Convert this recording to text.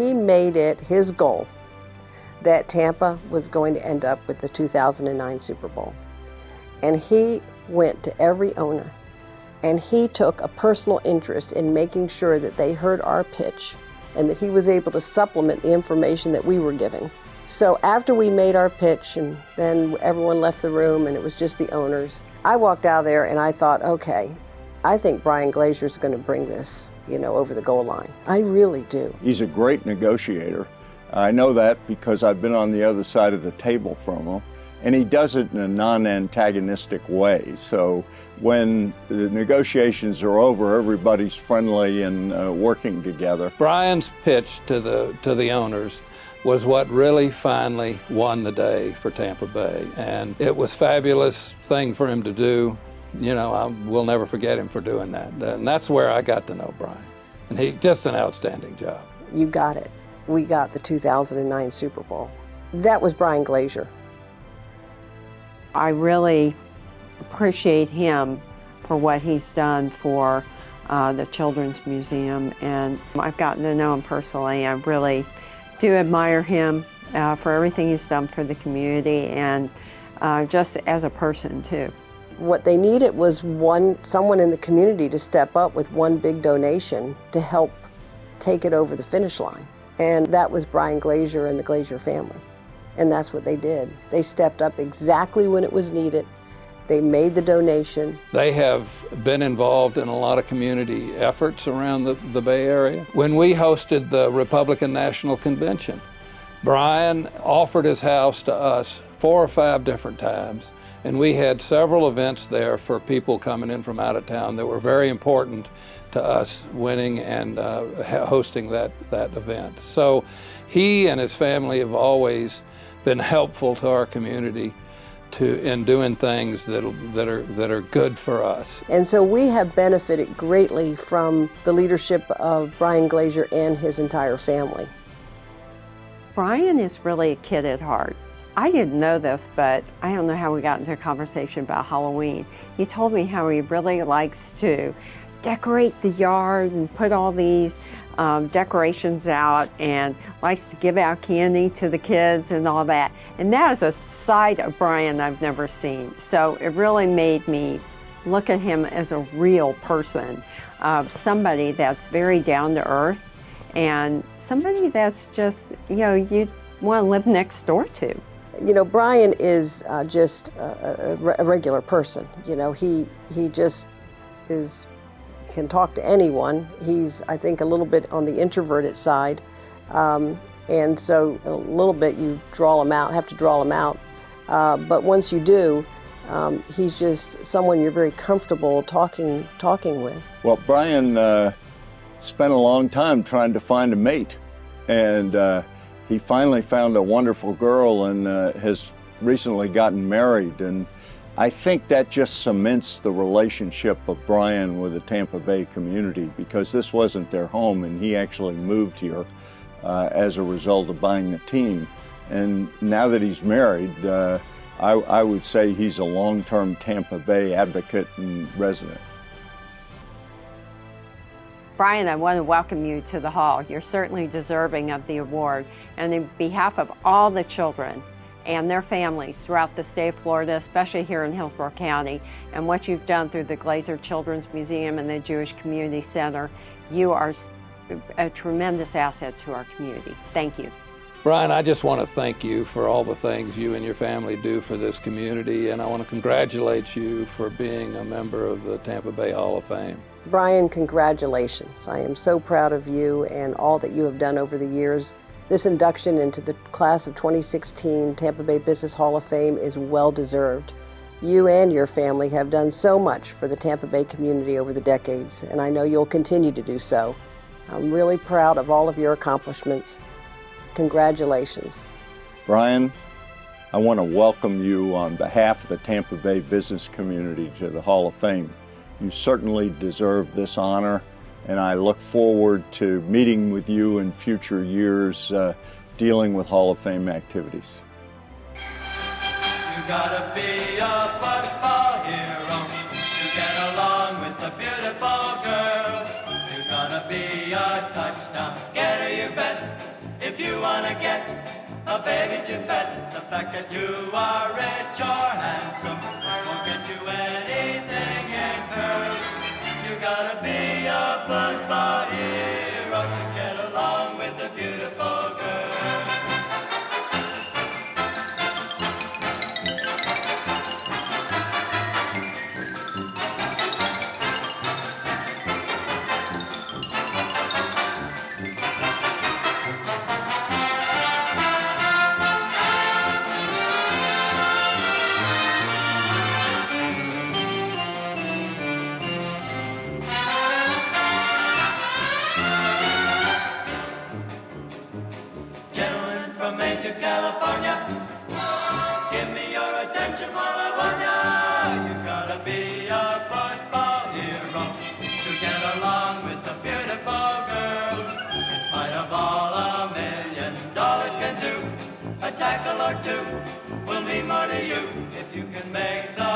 he made it his goal that Tampa was going to end up with the 2009 Super Bowl. And he went to every owner, and he took a personal interest in making sure that they heard our pitch and that he was able to supplement the information that we were giving. So after we made our pitch and then everyone left the room and it was just the owners, I walked out there and I thought, okay, I think Bryan Glazer is going to bring this, over the goal line. I really do. He's a great negotiator. I know that because I've been on the other side of the table from him, and he does it in a non-antagonistic way. So when the negotiations are over, everybody's friendly and working together. Bryan's pitch to the owners was what really finally won the day for Tampa Bay, and it was a fabulous thing for him to do. We'll never forget him for doing that. And that's where I got to know Bryan. And he just an outstanding job. You got it. We got the 2009 Super Bowl. That was Bryan Glazer. I really appreciate him for what he's done for the Children's Museum, and I've gotten to know him personally. I really do admire him for everything he's done for the community and just as a person too. What they needed was someone in the community to step up with one big donation to help take it over the finish line. And that was Bryan Glazer and the Glazer family. And that's what they did. They stepped up exactly when it was needed. They made the donation. They have been involved in a lot of community efforts around the Bay Area. When we hosted the Republican National Convention, Bryan offered his house to us 4 or 5 different times. And we had several events there for people coming in from out of town that were very important to us winning and hosting that event. So he and his family have always been helpful to our community in doing things that are good for us. And so we have benefited greatly from the leadership of Bryan Glazer and his entire family. Bryan is really a kid at heart. I didn't know this, but I don't know how we got into a conversation about Halloween. He told me how he really likes to decorate the yard and put all these decorations out and likes to give out candy to the kids and all that. And that is a side of Bryan I've never seen. So it really made me look at him as a real person, somebody that's very down to earth and somebody that's just, you want to live next door to. Bryan is just a regular person. He just can talk to anyone. He's, I think, a little bit on the introverted side. And so a little bit you have to draw him out. But once you do, he's just someone you're very comfortable talking with. Well, Bryan spent a long time trying to find a mate. And he finally found a wonderful girl and has recently gotten married. And I think that just cements the relationship of Bryan with the Tampa Bay community, because this wasn't their home and he actually moved here as a result of buying the team. And now that he's married, I would say he's a long-term Tampa Bay advocate and resident. Bryan, I want to welcome you to the Hall. You're certainly deserving of the award. And on behalf of all the children and their families throughout the state of Florida, especially here in Hillsborough County, and what you've done through the Glazer Children's Museum and the Jewish Community Center, you are a tremendous asset to our community. Thank you. Bryan, I just want to thank you for all the things you and your family do for this community, and I want to congratulate you for being a member of the Tampa Bay Hall of Fame. Bryan, congratulations. I am so proud of you and all that you have done over the years. This induction into the class of 2016 Tampa Bay Business Hall of Fame is well deserved. You and your family have done so much for the Tampa Bay community over the decades, and I know you'll continue to do so. I'm really proud of all of your accomplishments. Congratulations. Bryan, I want to welcome you on behalf of the Tampa Bay business community to the Hall of Fame. You certainly deserve this honor, and I look forward to meeting with you in future years dealing with Hall of Fame activities. You gotta be a football hero to get along with the beautiful girls. You're gonna be a touchdown getter, you bet. you wanna get a baby to pet, the fact that you are rich or handsome won't get you anything in girls. You gotta be a football hero to get along with the beautiful girls. Gentlemen from Maine to California, give me your attention while I warn ya. You gotta be a football hero to get along with the beautiful girls. In spite of all $1 million can do, a tackle or two will mean more to you if you can make the